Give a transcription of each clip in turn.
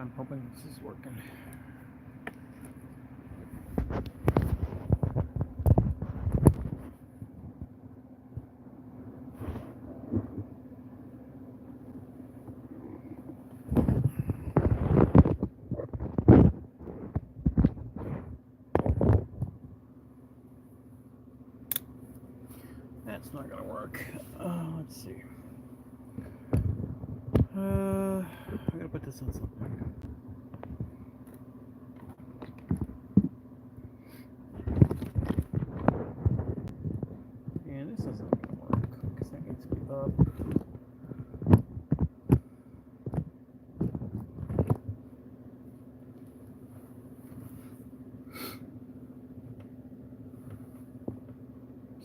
I'm hoping this is working. That's not gonna work. Let's see. I'm gonna put this on something. And this isn't gonna work because that needs to be up.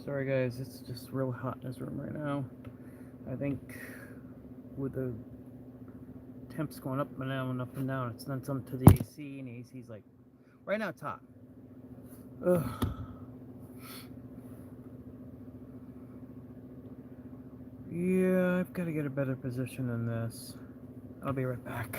Sorry guys, it's just real hot in this room right now. I think with the temps going up and down and up and down, it's done something to the AC, and the AC's like right now it's hot. Ugh. Yeah, I've got to get a better position than this. I'll be right back.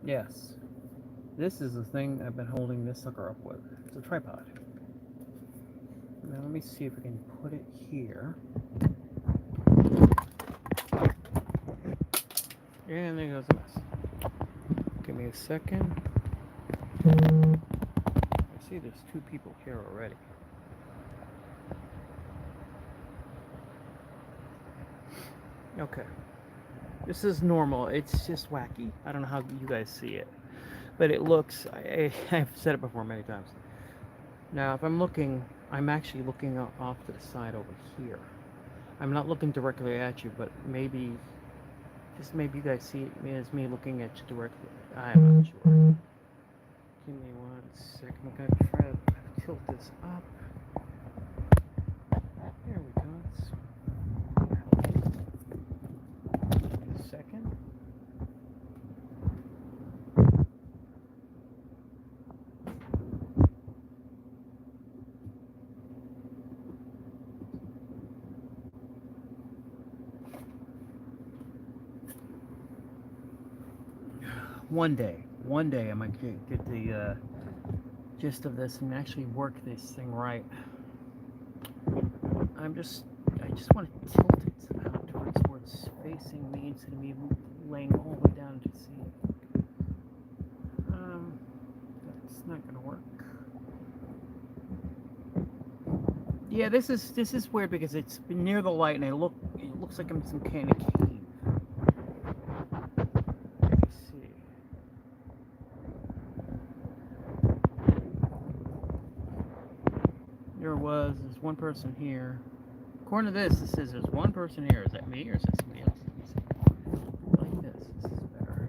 Yes, this is the thing I've been holding this sucker up with. It's a tripod. Now let me see if I can put it here. And there goes the mess. Give me a second. I see there's two people here already. Okay. This is normal. It's just wacky. I don't know how you guys see it. But it looks, I've said it before many times. Now, if I'm looking, I'm actually looking off to the side over here. I'm not looking directly at you, but maybe, just maybe you guys see it as me looking at you directly. I'm not sure. Give me 1 second. I'm going to try to tilt this up. There we go. Second. One day I might get the gist of this and actually work this thing right. I just want to tilt it out towards where it's facing me instead of me laying all the way down to see it. That's not gonna work. Yeah, this is weird because it's near the light and it looks like I'm in some kind of cave. Let me see. There's one person here. According to this, it says there's one person here. Is that me or is that somebody else? Like this. This is better.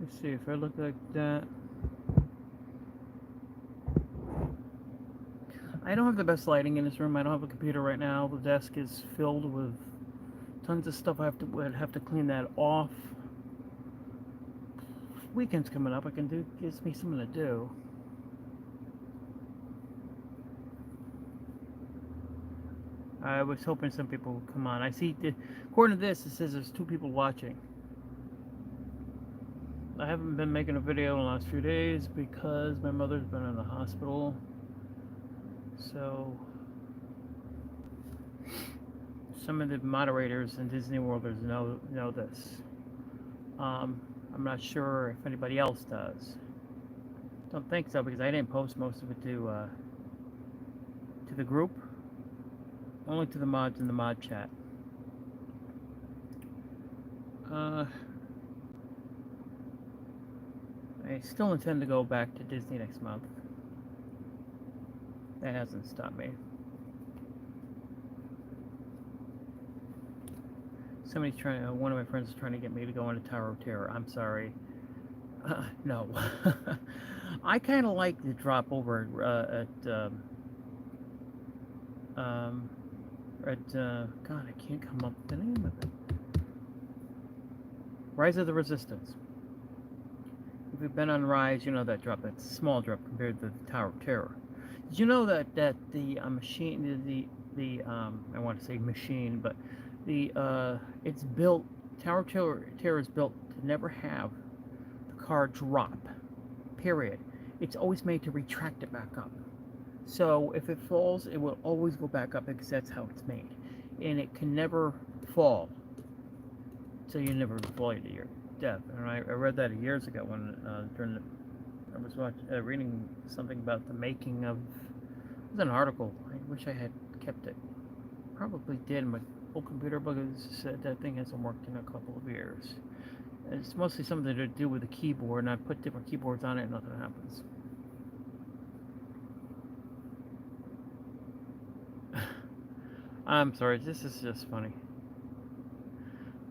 Let's see if I look like that. I don't have the best lighting in this room. I don't have a computer right now. The desk is filled with tons of stuff. Would have to clean that off. Weekend's coming up. Gives me something to do. I was hoping some people would come on. I see, according to this, it says there's 2 people watching. I haven't been making a video in the last few days because my mother's been in the hospital. So some of the moderators in Disney World know this. I'm not sure if anybody else does. Don't think so because I didn't post most of it to the group, only to the mods in the mod chat. I still intend to go back to Disney next month. That hasn't stopped me. Somebody's trying. One of my friends is trying to get me to go on a Tower of Terror. I'm sorry. No. I kind of like to drop over God, I can't come up with the name of it. Rise of the Resistance. If you've been on Rise, you know that drop. That's a small drop compared to the Tower of Terror. Did you know that the machine, I want to say machine, but it's built. Tower of Terror is built to never have the car drop. Period. It's always made to retract it back up. So if it falls, it will always go back up because that's how it's made, and it can never fall. So you never fall to your death. And I read that years ago when I was reading something about the making of. It was an article. I wish I had kept it. Probably did. My old computer because said that thing hasn't worked in a couple of years. It's mostly something to do with the keyboard, and I put different keyboards on it, and nothing happens. I'm sorry. This is just funny.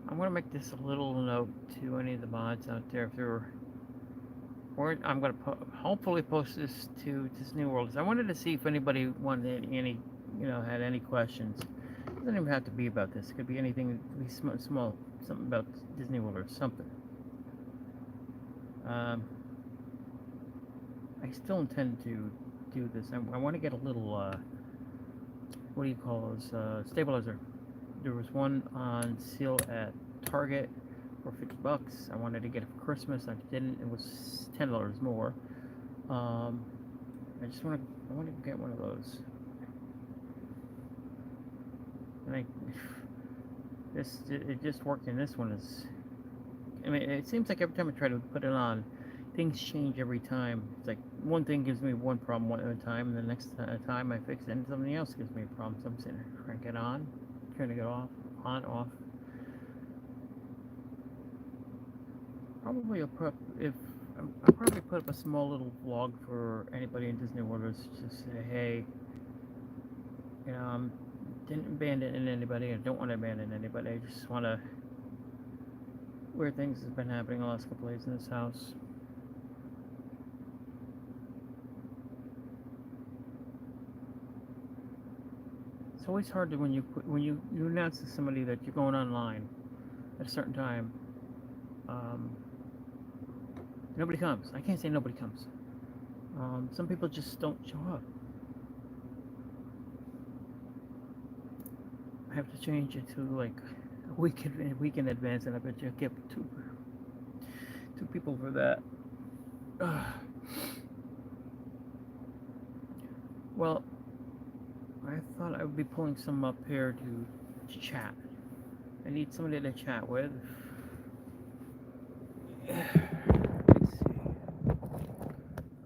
I'm gonna make this a little note to any of the mods out there if they're. Or I'm gonna hopefully post this to Disney World. I wanted to see if anybody wanted any, had any questions. It doesn't even have to be about this. It could be anything. It could be small, something about Disney World or something. I still intend to do this. I want to get a little. What do you call those? Stabilizer. There was one on sale at Target for $50. I wanted to get it for Christmas. I didn't. It was $10 more. I want to get one of those. And it just worked in this one. It seems like every time I try to put it on, things change every time. It's like one thing gives me one problem one at a time, and the next time I fix it, and something else gives me a problem. So I'm sitting there trying to get on, trying to get off, on, off. Probably I'll probably put up a small little vlog for anybody in Disney World to say, hey, didn't abandon anybody. I don't want to abandon anybody. I just want to. Weird things have been happening the last couple days in this house. It's always hard to when you announce to somebody that you're going online at a certain time. Nobody comes. I can't say nobody comes. Some people just don't show up. I have to change it to like a week in advance, and I bet you I'll get two people for that. Well, I thought I would be pulling some up here to chat. I need somebody to chat with. Let's see.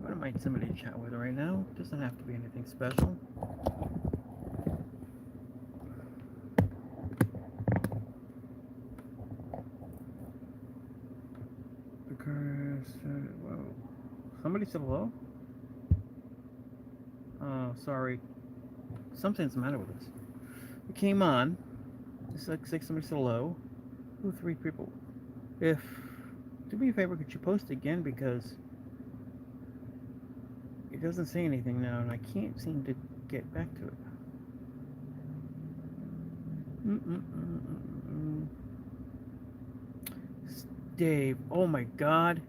I don't mind somebody to chat with right now. It doesn't have to be anything special. Whoa. Somebody said hello? Oh, sorry. Something's the matter with this. It came on. It's like somebody said hello. 2, 3 people. Do me a favor, could you post again, because it doesn't say anything now, and I can't seem to get back to it. Dave. Oh my God.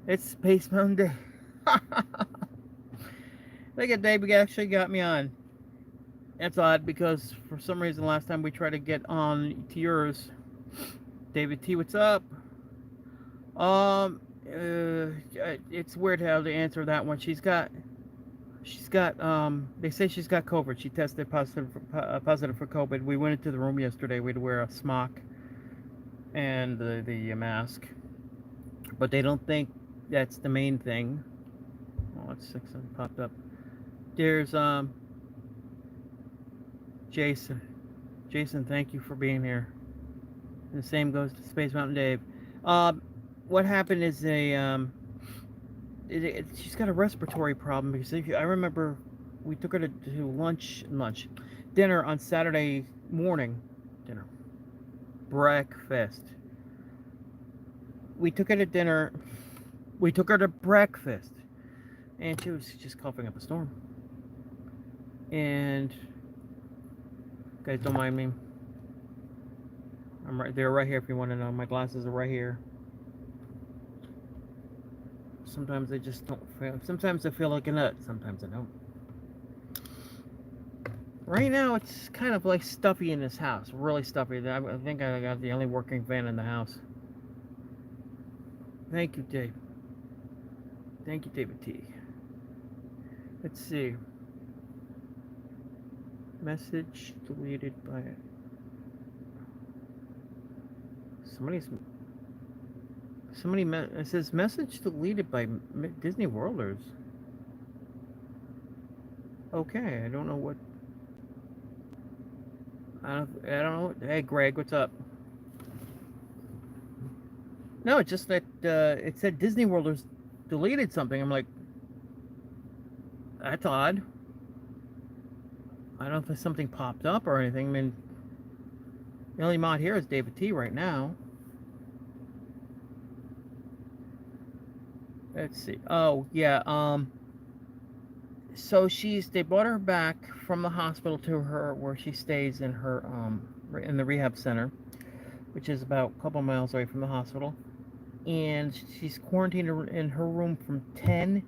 It's Space Mountain Dave. Look at Dave actually got me on. That's odd because for some reason last time we tried to get on to yours. David T, what's up? It's weird how to answer that one. She's got they say she's got COVID. She tested positive for COVID. We went into the room yesterday. We had to wear a smock and the mask. but they don't think that's the main thing. Oh, it's 6 popped up. There's Jason. Jason, thank you for being here. And the same goes to Space Mountain Dave. Um, what happened is she's got a respiratory problem because I remember we took her to dinner on Saturday morning, dinner, breakfast. We took her to dinner. We took her to breakfast, and she was just coughing up a storm. And guys, don't mind me. They're right here if you want to know. My glasses are right here. Sometimes I just don't feel. Sometimes I feel like a nut. Sometimes I don't. Right now, it's kind of like stuffy in this house. Really stuffy. I think I got the only working fan in the house. Thank you, Dave. Thank you, David T. Let's see. Message deleted by it says message deleted by Disney Worlders. Okay, I don't know what. I don't know. Hey, Greg, what's up? No, it's just that it said Disney Worlders deleted something. I'm like, that's odd. I don't know if something popped up or anything. I mean, the only mod here is David T right now. Let's see. Oh, yeah. So they brought her back from the hospital to her where she stays in her in the rehab center, which is about a couple miles away from the hospital, and she's quarantined in her room from 10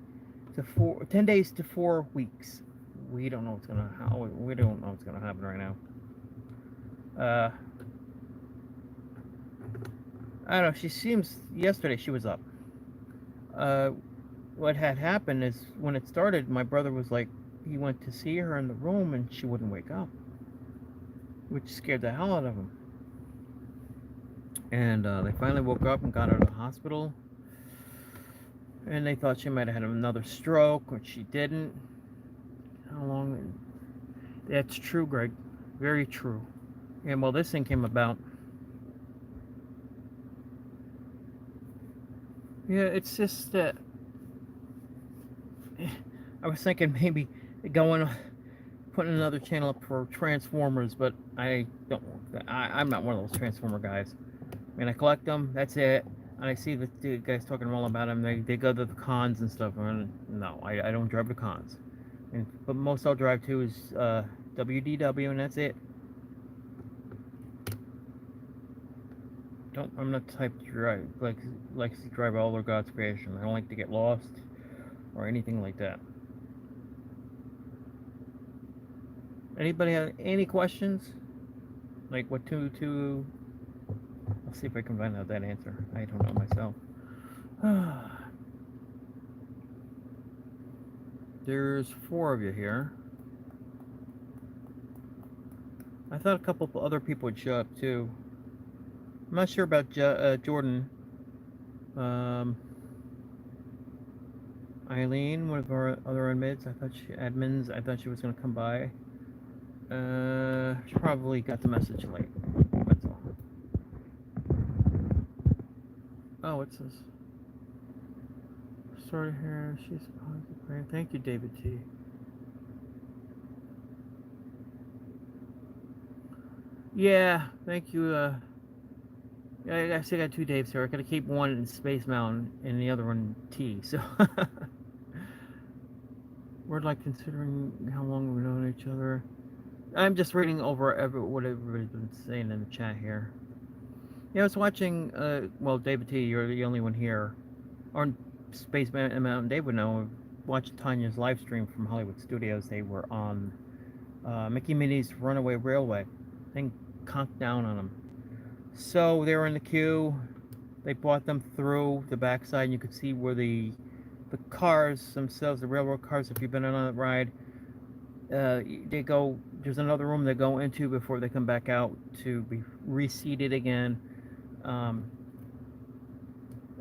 days to 4 weeks. We don't know what's gonna happen right now. I don't know. She seems yesterday she was up. What had happened is when it started, my brother was like, he went to see her in the room and she wouldn't wake up, which scared the hell out of him. And they finally woke up and got her to the hospital. And they thought she might have had another stroke, which she didn't. How long? That's true, Greg. Very true. And well, this thing came about. Yeah, it's just that I was thinking maybe putting another channel up for Transformers, but I don't. I'm not one of those Transformer guys. I mean, I collect them. That's it. And I see the guys talking all about them. They go to the cons and stuff. And no, I don't drive to cons. But most I'll drive to is WDW, and that's it. I'm not the type to drive likes to drive all of God's creation. I don't like to get lost or anything like that. Anybody have any questions? Like what to? I'll see if I can find out that answer. I don't know myself. There's 4 of you here. I thought a couple other people would show up too. I'm not sure about Jordan. Eileen, one of our other admins. I thought she was gonna come by. She probably got the message late. That's all. Oh, what's this? Started here. She's positive. Thank you, David T. Yeah, thank you. I still got 2 Daves here. I gotta keep one in Space Mountain and the other one T. So we're like considering how long we've known each other. I'm just reading over what everybody's been saying in the chat here. Yeah, I was watching. Well, David T, you're the only one here. On Space Mountain Dave would know. Watched Tanya's live stream from Hollywood Studios. They were on Mickey Minnie's Runaway Railway. Thing conked down on them. So they were in the queue. They brought them through the backside, and you could see where the cars themselves, the railroad cars, if you've been on a ride, they go. There's another room they go into before they come back out to be reseated again.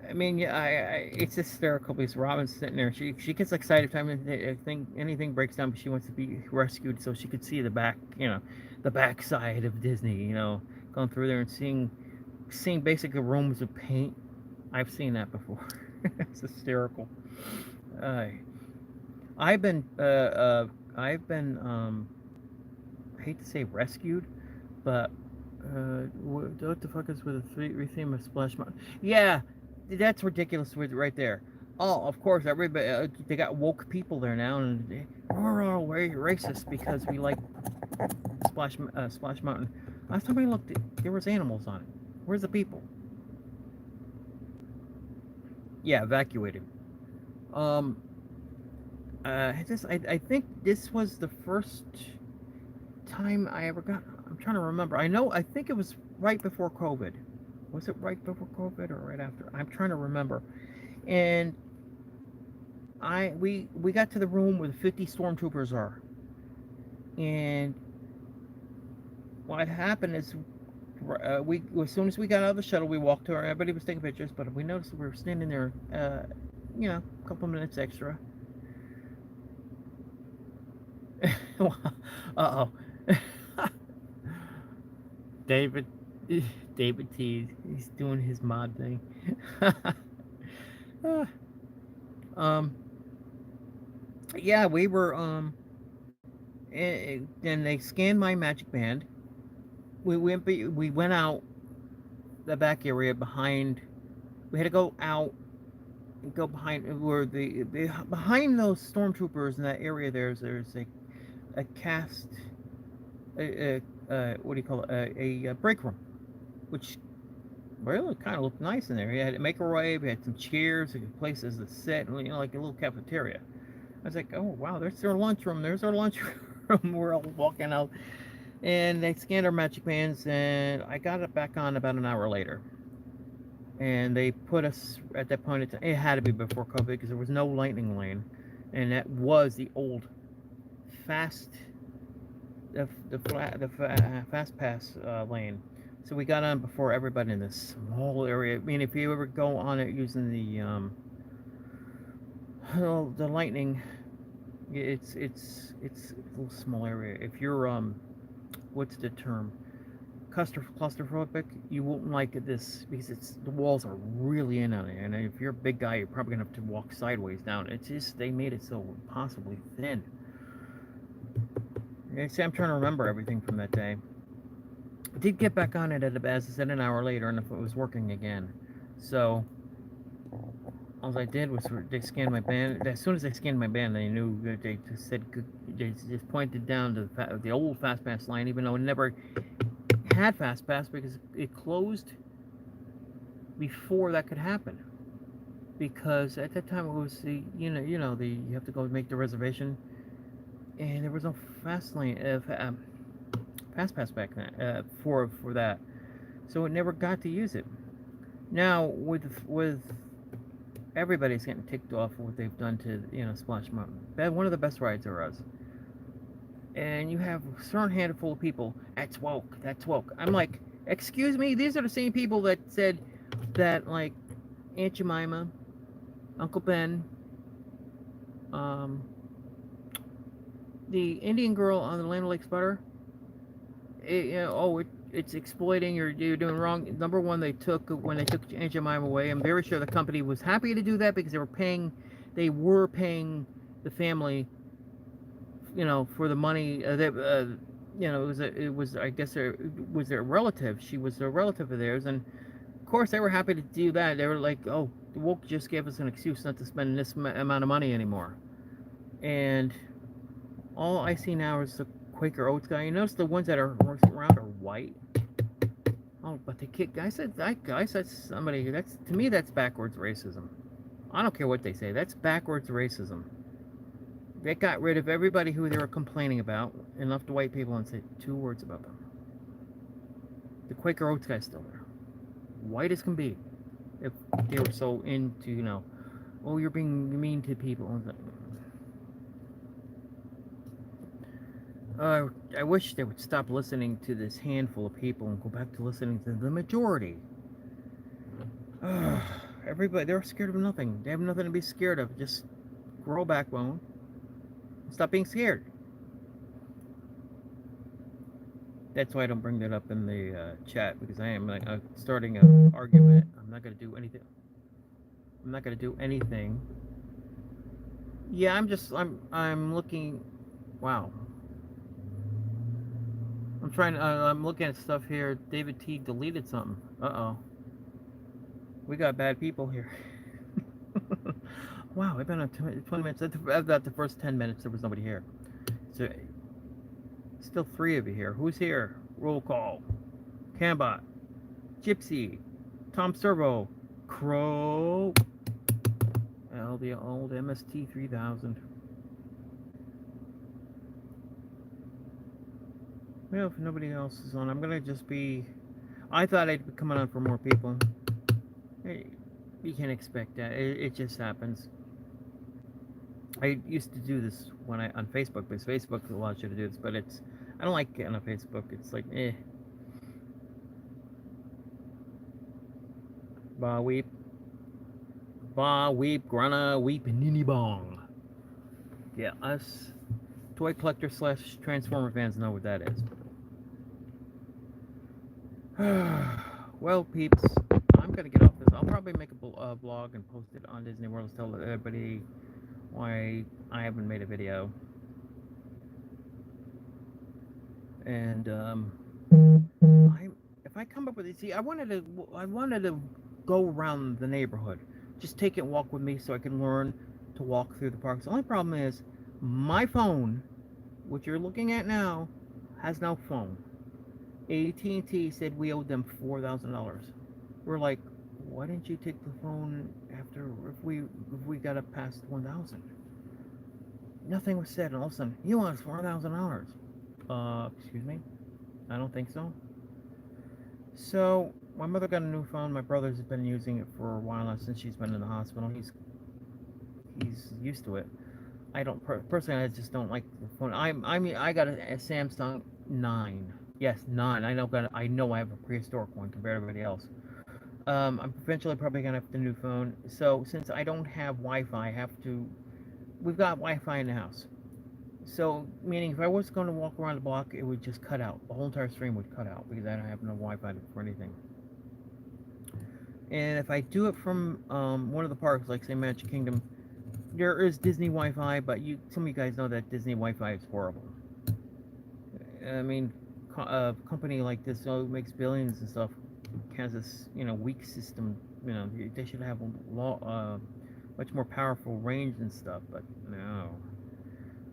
I mean, yeah, it's hysterical because Robin's sitting there. She gets excited every time anything breaks down, but she wants to be rescued so she could see the back, the backside of Disney. Going through there and seeing basically rooms of paint. I've seen that before. It's hysterical. Uh, I've been I hate to say rescued, but what the fuck is with the three theme of Splash Mountain? Yeah, that's ridiculous with right there. Oh, of course, everybody they got woke people there now, and we're all very racist because we like Splash Mountain. Last time I looked, there was animals on it. Where's the people? Yeah, evacuated. Um, I think this was the first time I ever got. I'm trying to remember. I think it was right before COVID. Was it right before COVID or right after? I'm trying to remember. And we got to the room where the 50 stormtroopers are. And what happened is we as soon as we got out of the shuttle, we walked to her. Everybody was taking pictures, but we noticed we were standing there, a couple minutes extra. Uh oh. David David T. He's doing his mod thing. um. Yeah, we were and they scanned my magic band. We went out the back area behind. We had to go out and go behind where behind those stormtroopers in that area. There's a cast what do you call it, a break room, which really kind of looked nice in there. You had a microwave, you had some chairs, places to sit, like a little cafeteria. I was like, oh wow, there's our lunchroom. There's our lunchroom. We're all walking out, and they scanned our magic bands, and I got it back on about an hour later. And they put us at that point. It had to be before COVID because there was no lightning lane, and that was the old fast fast pass lane. So we got on before everybody in this small area. I mean, if you ever go on it using the lightning, it's a little small area. If you're what's the term? Claustrophobic, you won't like this because the walls are really in on it, and if you're a big guy, you're probably gonna have to walk sideways down. It's just they made it so impossibly thin. See, I'm trying to remember everything from that day. I did get back on it as I said an hour later, and if it was working again. So all I did was they scanned my band. As soon as they scanned my band, they knew that they just said they just pointed down to the old fast pass line, even though it never had fast pass because it closed before that could happen. Because at that time it was the you have to go make the reservation, and there was no fast lane fast pass back then for that, so it never got to use it. Now with everybody's getting ticked off what they've done to Splash Mountain. One of the best rides there was. And you have a certain handful of people, that's woke, that's woke. I'm like, excuse me, these are the same people that said that, like, Aunt Jemima, Uncle Ben, the Indian girl on the Land O'Lakes butter, it's exploiting, you're doing wrong. Number one, when they took Aunt Jemima away, I'm very sure the company was happy to do that because they were paying the family, for the money it was I guess it was their relative. She was a relative of theirs, and of course they were happy to do that. They were like, oh, the woke just gave us an excuse not to spend this amount of money anymore. And all I see now is the Quaker Oats guy. You notice the ones that are around are white. Oh, but the guy said somebody, to me that's backwards racism. I don't care what they say, that's backwards racism. They got rid of everybody who they were complaining about and left the white people and said 2 words about them. The Quaker Oats guy's still there. White as can be. If they were so into, oh, you're being mean to people. I wish they would stop listening to this handful of people and go back to listening to the majority. Everybody, they're scared of nothing. They have nothing to be scared of. Just grow a backbone. Stop being scared. That's why I don't bring that up in the chat, because I am like starting an argument. I'm not gonna do anything. I'm not gonna do anything. Yeah, I'm looking. Wow. I'm looking at stuff here. David T deleted something. Uh-oh. We got bad people here. Wow, I've been on 20 minutes. About the first 10 minutes, there was nobody here. So, still 3 of you here. Who's here? Roll call. Cambot. Gypsy. Tom Servo. Crow. The old MST 3000. Well, if nobody else is on, I'm gonna just be. I thought I'd be coming on for more people. Hey, you can't expect that. It just happens. I used to do this when on Facebook, because Facebook allows you to do this, but I don't like getting on Facebook. It's like Ba weep. Ba weep, grana weep, nini bong. Yeah, us toy collector / Transformer fans know what that is. Well, peeps, I'm gonna get off this. I'll probably make a blog and post it on Disney World to tell everybody why I haven't made a video. And if I come up with it, see, I wanted to go around the neighborhood, just take it and walk with me, so I can learn to walk through the parks. The only problem is my phone, which you're looking at now, has no phone. AT&T said we owed them $4,000. We're like, why didn't you take the phone after if we got up past 1,000? Nothing was said, and all of a sudden, you want us $4,000? Excuse me? I don't think so. So my mother got a new phone. My brother's been using it for a while now, since she's been in the hospital. He's used to it. I don't personally. I just don't like the phone. I got a Samsung 9. Yes, 9. I know I have a prehistoric one compared to everybody else. I'm eventually probably gonna have the new phone. So since I don't have Wi-Fi, we've got Wi-Fi in the house. So meaning if I was going to walk around the block, it would just cut out. The whole entire stream would cut out because I don't have no Wi-Fi for anything. And if I do it from one of the parks, like say Magic Kingdom, there is Disney Wi-Fi, but some of you guys know that Disney Wi-Fi is horrible. I mean, a company like this makes billions and stuff, has this weak system. They should have a much more powerful range and stuff, but no.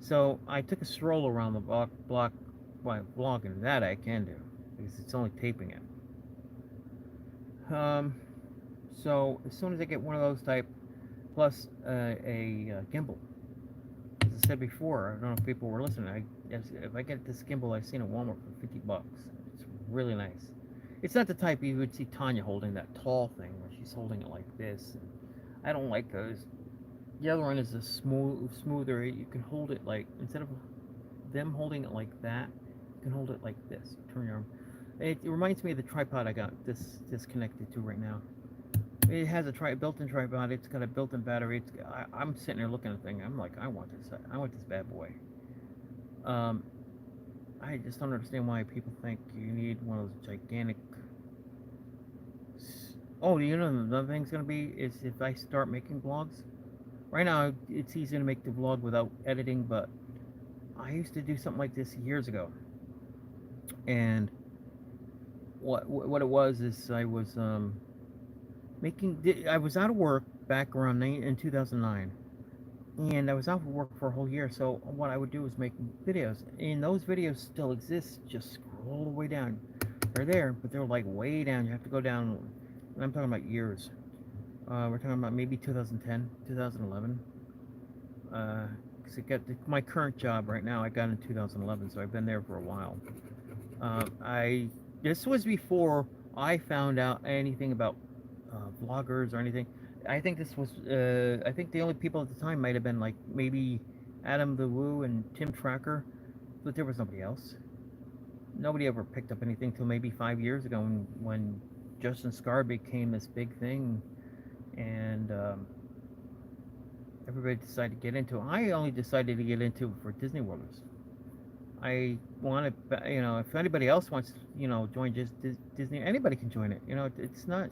So I took a stroll around the block by vlogging. That I can do because it's only taping it. So as soon as I get one of those type, plus a gimbal. As I said before, I don't know if people were listening. If I get this gimbal, I've seen at Walmart for $50. It's really nice. It's not the type you would see Tanya holding, that tall thing where she's holding it like this. I don't like those. The other one is a smoother. You can hold it like, instead of them holding it like that, you can hold it like this. Turn your arm. It reminds me of the tripod I got this connected to right now. It has a built-in tripod. It's got a built-in battery. I'm sitting there looking at the thing. I'm like, I want this bad boy. I just don't understand why people think you need one of those gigantic. Oh, you know another thing's gonna be is if I start making vlogs. Right now, it's easy to make the vlog without editing, but I used to do something like this years ago. And what it was is I was I was out of work back around in 2009, and I was out of work for a whole year. So what I would do is make videos, and those videos still exist. Just scroll all the way down. They're there, but they're like way down. You have to go down, and I'm talking about years. We're talking about maybe 2010, 2011. Because my current job right now, I got in 2011, so I've been there for a while. This was before I found out anything about vloggers or anything. I think this was, I think the only people at the time might have been like maybe Adam the Woo and Tim Tracker, but there was nobody else. Nobody ever picked up anything till maybe 5 years ago when Justin Scar became this big thing. and everybody decided to get into it. I only decided to get into it for Disney World. I want to, if anybody else wants, join just Disney, anybody can join it. It's not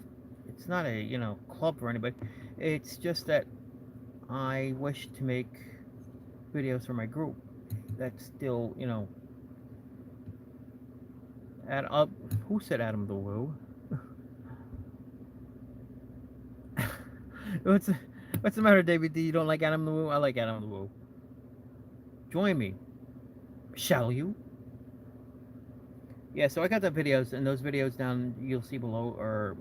a, club for anybody. It's just that I wish to make videos for my group. That's still, add up. Who said Adam the Woo? what's what's the matter, David? Do you don't like Adam the Woo? I like Adam the Woo. Join me, shall you? Yeah, so I got the videos, and those videos down you'll see below are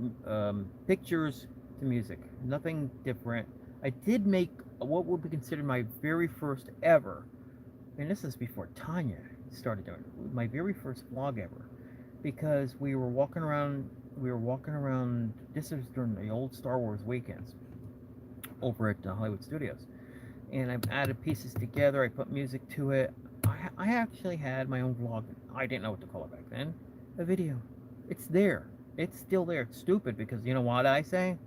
pictures to music. Nothing different. I did make what would be considered my very first ever, and this is before Tanya started doing it, my very first vlog ever, because we were walking around. This was during the old Star Wars weekends over at Hollywood Studios, and I've added pieces together. I put music to it. I actually had my own vlog. I didn't know what to call it back then. A video. It's there. It's still there. It's stupid because you know what I say?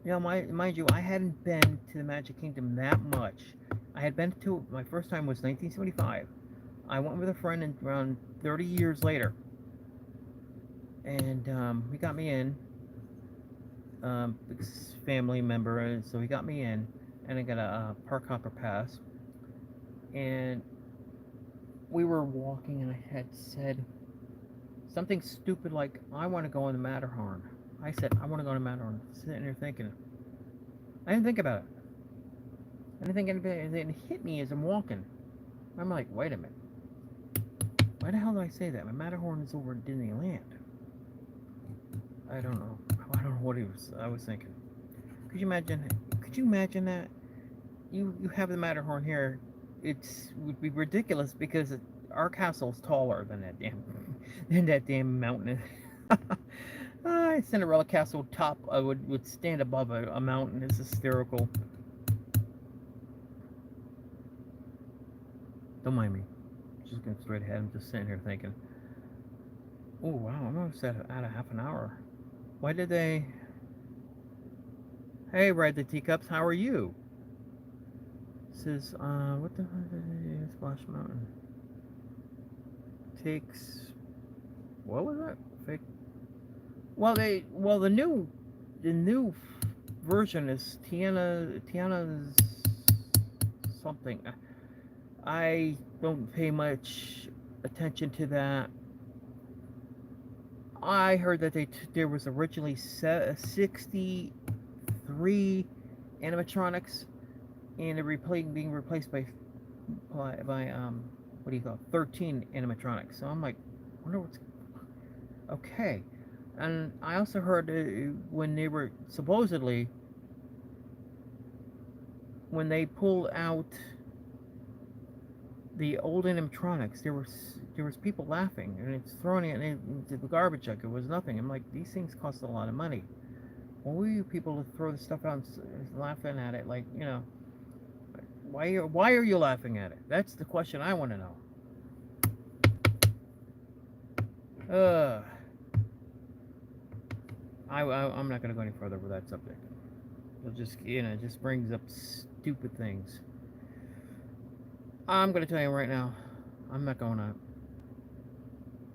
Mind you, I hadn't been to the Magic Kingdom that much. I had been to my first time was 1975. I went with a friend and around 30 years later, and he got me in. Family member, and so he got me in, and I got a park hopper pass. And we were walking, and I had said something stupid like, I want to go on the Matterhorn. I said, I want to go on the Matterhorn. Sitting there thinking. I didn't think about it. I didn't think anything, and it hit me as I'm walking. I'm like, wait a minute. Why the hell did I say that? My Matterhorn is over at Disneyland. I don't know. I don't know what I was thinking. Could you imagine that? You have the Matterhorn here. Would be ridiculous because our castle's taller than that damn mountain. Cinderella Castle top would stand above a mountain. It's hysterical. Don't mind me. Just going straight ahead. I'm just sitting here thinking. Oh wow, I'm almost at a half an hour. Why did they? Hey, Ride the Teacups. How are you? Says, what the hell is Splash Mountain? Takes, what was that? Fake. Well, the new version is Tiana's something. I don't pay much attention to that. I heard that there was originally 63 animatronics, and they're being replaced by what do you call it? 13 animatronics. So I'm like, wonder what's okay. And I also heard when they were supposedly when they pulled out the old animatronics, there was people laughing, and it's throwing it into the garbage like it was nothing. I'm like, these things cost a lot of money. Why were you people to throw the stuff out and laughing at it? Like, why are you laughing at it? That's the question I want to know. I'm not going to go any further with that subject. It just brings up stupid things. I'm going to tell you right now, I'm not going on.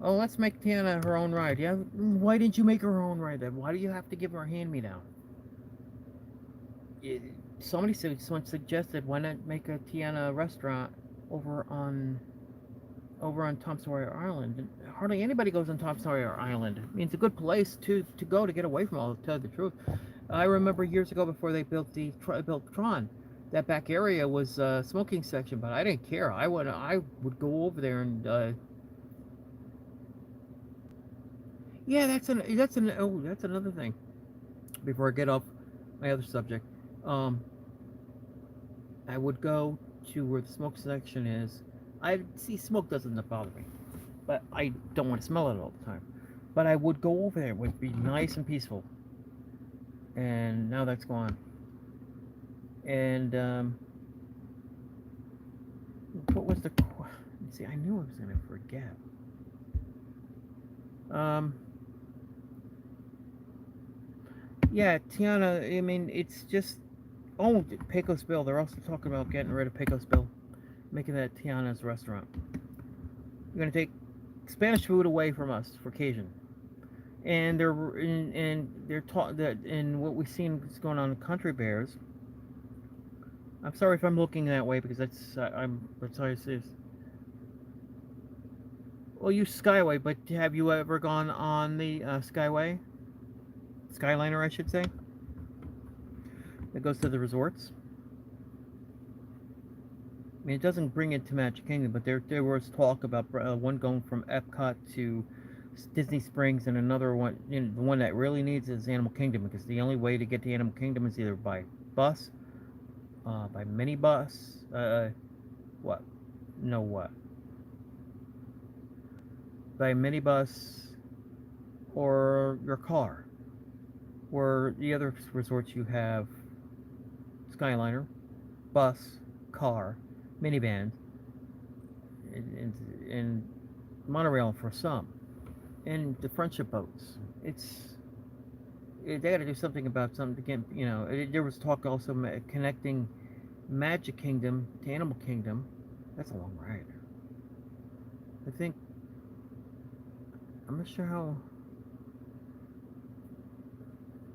Oh, let's make Tiana her own ride. Yeah, why didn't you make her own ride then? Why do you have to give her a hand-me-down? Someone suggested, why not make a Tiana restaurant over on Tom Sawyer Island? Hardly anybody goes on Tom Sawyer Island. I mean, it's a good place to go to get away from all, to tell the truth. I remember years ago before they built Tron, that back area was a smoking section, but I didn't care. I would go over there and yeah, that's another thing. Before I get off my other subject, I would go to where the smoke section is. I see smoke doesn't bother me, but I don't want to smell it all the time. But I would go over there. It would be nice and peaceful. And now that's gone. And what was the? See, I knew I was gonna forget. Yeah, Tiana. I mean, it's just. Oh, Pecos Bill. They're also talking about getting rid of Pecos Bill, making that Tiana's restaurant. They're gonna take Spanish food away from us for Cajun, and they're taught that in what we've seen is going on in Country Bears. I'm sorry if I'm looking that way because that's how it is. Well, you Skyway, but have you ever gone on the Skyway? Skyliner, I should say. That goes to the resorts. I mean, it doesn't bring it to Magic Kingdom, but there was talk about one going from Epcot to Disney Springs, and another one. You know, the one that really needs is Animal Kingdom, because the only way to get to Animal Kingdom is either by bus, by minibus, what? No, what? By minibus or your car. Or the other resorts you have Skyliner, bus, car, minivan, and monorail for some, and the friendship boats. They got to do something about something to get. You know, there was talk also connecting Magic Kingdom to Animal Kingdom. That's a long ride. I think I'm not sure how.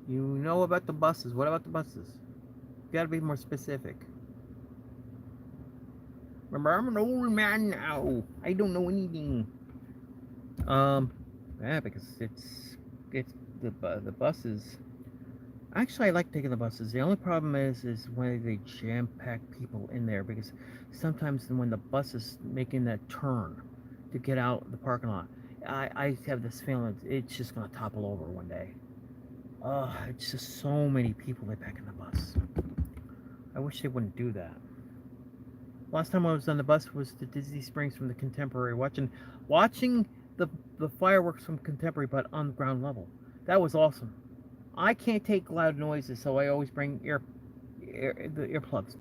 You know about the buses. What about the buses? You got to be more specific. Remember, I'm an old man now. I don't know anything. Um, yeah, because it's the buses. Actually, I like taking the buses. The only problem is when they jam pack people in there, because sometimes when the bus is making that turn to get out the parking lot, I have this feeling it's just gonna topple over one day. It's just so many people they pack in the bus. I wish they wouldn't do that. Last time I was on the bus was to Disney Springs from the Contemporary, watching the fireworks from Contemporary, but on the ground level. That was awesome. I can't take loud noises, so I always bring the earplugs.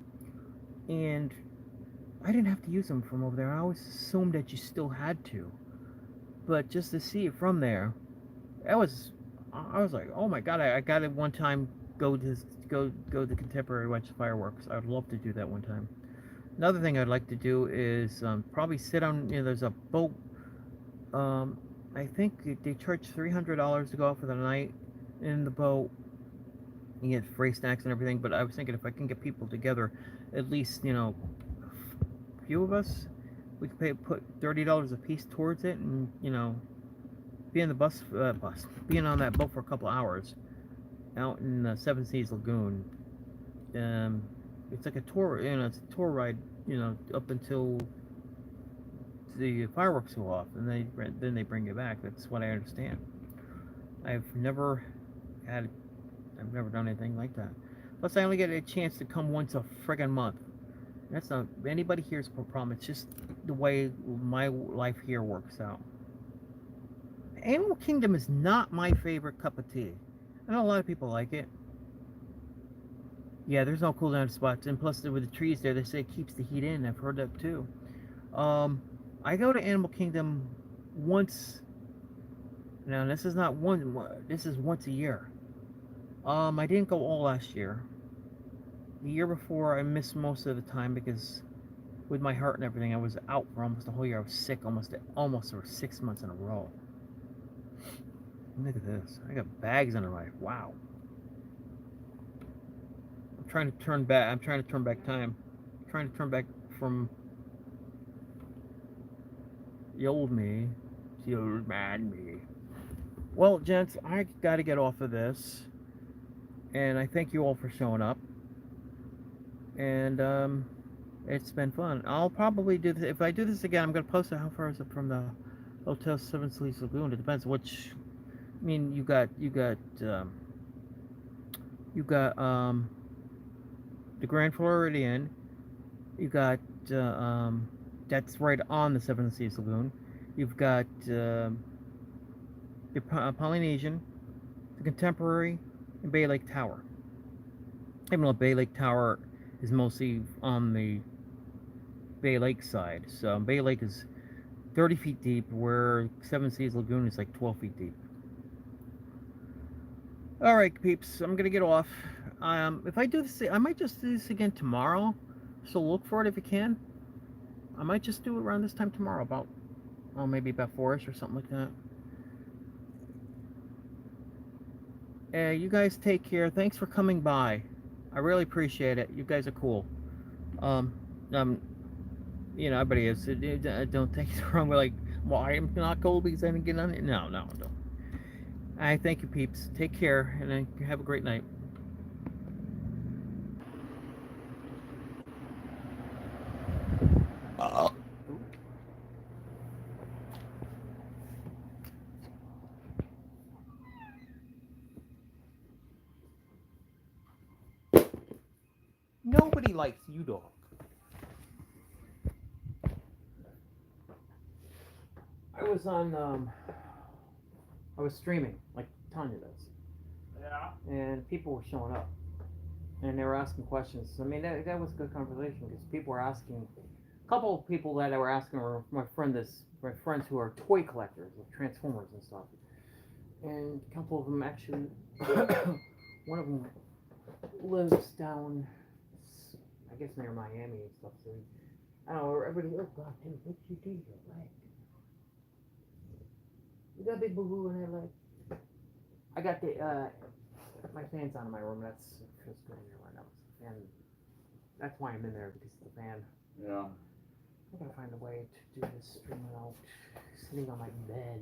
And I didn't have to use them from over there. I always assumed that you still had to, but just to see it from there, that was. I was like, oh my god! I got it one time. Go to Contemporary, watch fireworks. I'd love to do that one time. Another thing I'd like to do is probably sit on. You know, there's a boat. I think they charge $300 to go out for the night in the boat. You get free snacks and everything. But I was thinking if I can get people together, at least a few of us, we could put $30 a piece towards it, and be in the being on that boat for a couple hours out in the Seven Seas Lagoon. It's like a tour. It's a tour ride. Up until the fireworks go off, and then they bring you back. That's what I understand. I've never had. I've never done anything like that. Plus, I only get a chance to come once a friggin' month. That's not anybody here's a problem. It's just the way my life here works out. Animal Kingdom is not my favorite cup of tea. I know a lot of people like it. Yeah, there's no cool down spots, and plus with the trees there, they say it keeps the heat in. I've heard that too. Um, I go to Animal Kingdom once. Now this is not one. This is once a year. I didn't go all last year. The year before, I missed most of the time because with my heart and everything, I was out for almost the whole year. I was sick almost for 6 months in a row. Look at this. I got bags under my. Wow. I'm trying to turn back. I'm trying to turn back time. I'm trying to turn back from the old me to the old man me. Well, gents, I got to get off of this, and I thank you all for showing up. And it's been fun. I'll probably do this if I do this again. I'm gonna post it. How far is it from the Hotel Seven Seas Lagoon? It depends which. I mean, you got the Grand Floridian. You got that's right on the Seven Seas Lagoon. You've got the Polynesian, the Contemporary, and Bay Lake Tower. Even though Bay Lake Tower is mostly on the Bay Lake side, so Bay Lake is 30 feet deep, where Seven Seas Lagoon is like 12 feet deep. All right, peeps, I'm gonna get off. If I do this, I might just do this again tomorrow. So look for it if you can. I might just do it around this time tomorrow, about maybe about 4ish or something like that. You guys take care. Thanks for coming by. I really appreciate it. You guys are cool. Um, um, everybody is. Don't take it wrong. We're like, well, I'm not cool because I didn't get on it. No, no, no. I thank you, peeps. Take care and have a great night. Nobody likes you, dog. I was on. I was streaming like Tanya does. Yeah. And people were showing up, and they were asking questions. I mean, that was a good conversation because people were asking. A couple of people that I were asking were my friends who are toy collectors of Transformers and stuff. And a couple of them actually, one of them lives down, I guess near Miami and stuff. So I don't know. Everybody, oh God, Tim, what you do your leg? You got a big boo boo in that leg. I got my fan's on in my room. That's just going there right now. And that's why I'm in there because of the fan. Yeah. I gotta find a way to do this stream without sitting on my bed.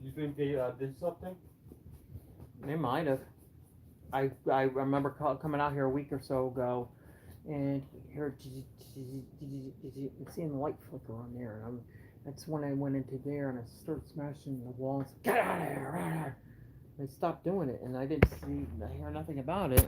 You think they did something? They might have. I remember coming out here a week or so ago, and heard seeing the light flicker on there, and that's when I went into there and I started smashing the walls. Get out of here! They stopped doing it, and I hear nothing about it.